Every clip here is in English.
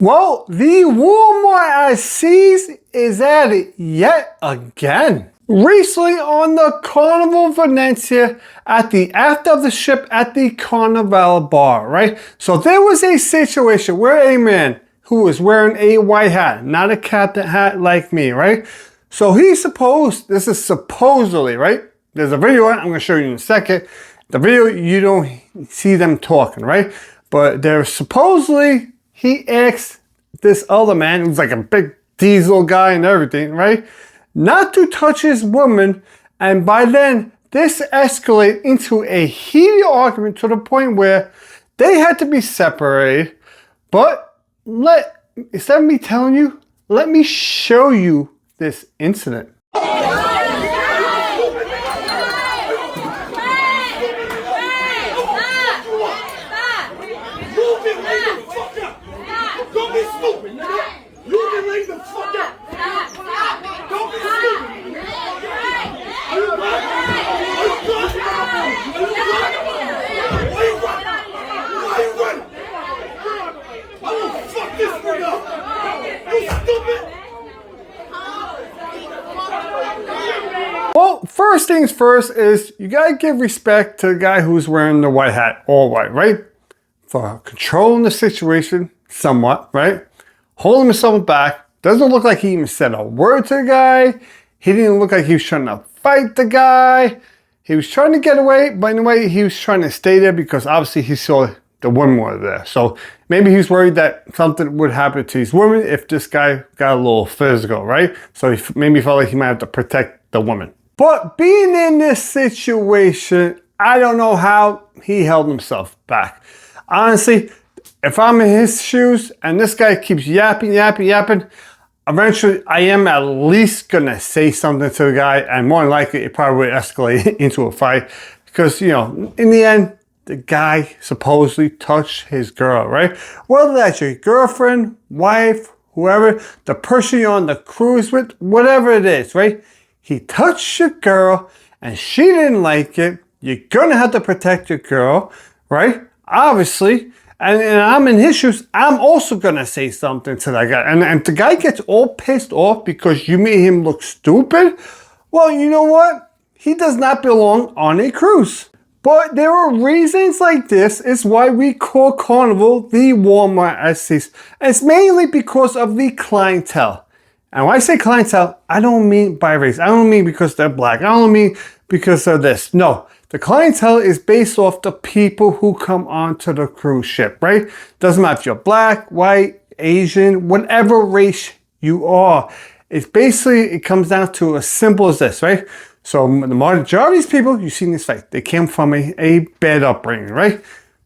Well, the Walmart I sees is at it yet again. Recently on the Carnival Venezia at the after of the ship at the Carnival bar, right? So there was a situation where a man who was wearing a white hat, not a captain hat like me, right? So this is supposedly, right? There's a video on it, I'm gonna show you in a second. The video, you don't see them talking, right? But there's supposedly, he asked this other man, who's like a big diesel guy and everything, right? Not to touch his woman, and by then, this escalated into a heated argument to the point where they had to be separated. But instead of me telling you, let me show you this incident. Don't be stupid, nigga! You can lay the fuck up! Don't be stupid! Are you running? Why you running? I will fuck this nigga up! You stupid! Well, first things first is you gotta give respect to the guy who's wearing the white hat, all white, right? For controlling the situation somewhat, right? Holding himself back. Doesn't look like he even said a word to the guy. He didn't look like he was trying to fight the guy. He was trying to get away, but in a way he was trying to stay there because obviously he saw the woman was there. So maybe he was worried that something would happen to his woman if this guy got a little physical, right? So he maybe felt like he might have to protect the woman. But being in this situation, I don't know how he held himself back. Honestly, if I'm in his shoes and this guy keeps yapping, eventually I am at least gonna say something to the guy, and more than likely it probably would escalate into a fight because, you know, in the end, the guy supposedly touched his girl, right? Whether that's your girlfriend, wife, whoever, the person you're on the cruise with, whatever it is, right? He touched your girl and she didn't like it. You're gonna have to protect your girl, right? Obviously. And I'm in his shoes, I'm also gonna say something to that guy. And the guy gets all pissed off because you made him look stupid. Well, you know what? He does not belong on a cruise. But there are reasons like this is why we call Carnival the Walmart SCs. And it's mainly because of the clientele. And when I say clientele, I don't mean by race. I don't mean because they're black. I don't mean because of this. No. The clientele is based off the people who come onto the cruise ship, right? Doesn't matter if you're black, white, Asian, whatever race you are. It's basically, it comes down to as simple as this, right? So the majority of these people, you see in this fight, they came from a bad upbringing, right?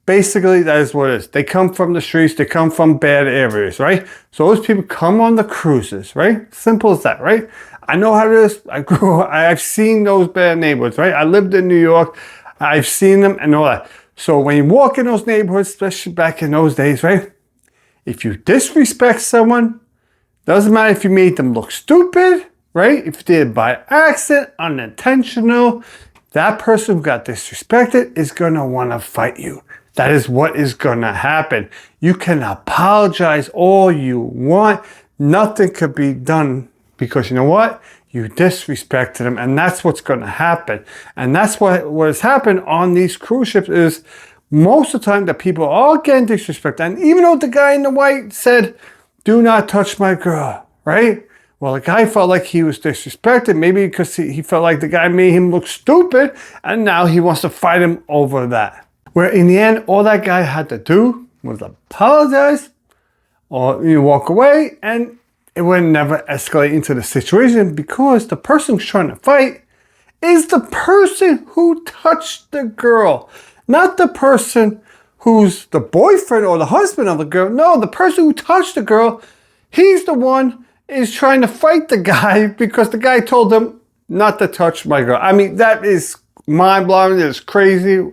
Basically, that is what it is. They come from the streets, they come from bad areas, right? So those people come on the cruises, right? Simple as that, right? I know how it is. I've seen those bad neighborhoods, right? I lived in New York. I've seen them and all that. So when you walk in those neighborhoods, especially back in those days, right? If you disrespect someone, doesn't matter if you made them look stupid, right? If you did it by accident, unintentional, that person who got disrespected is gonna wanna fight you. That is what is gonna happen. You can apologize all you want. Nothing could be done because you know what? You disrespected them, and that's what's going to happen. And that's what has happened on these cruise ships is most of the time that people are getting disrespected. And even though the guy in the white said, "Do not touch my girl," right? Well, the guy felt like he was disrespected, maybe because he felt like the guy made him look stupid, and now he wants to fight him over that. Where in the end, all that guy had to do was apologize or walk away, and it would never escalate into the situation because the person who's trying to fight is the person who touched the girl, not the person who's the boyfriend or the husband of the girl. No, the person who touched the girl, he's the one is trying to fight the guy because the guy told him not to touch my girl. I mean, that is mind-blowing. It's crazy.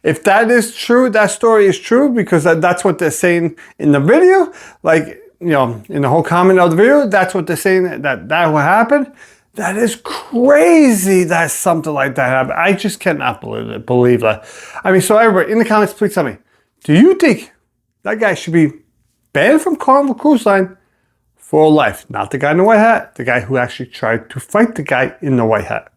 If that is true, that story is true because that's what they're saying in the video. Like, you know, in the whole comment of the video, that's what they're saying that will happen. That is crazy that something like that happened. I just cannot believe that. I mean, so everybody in the comments, please tell me, do you think that guy should be banned from Carnival Cruise Line for life. Not the guy in the white hat, the guy who actually tried to fight the guy in the white hat.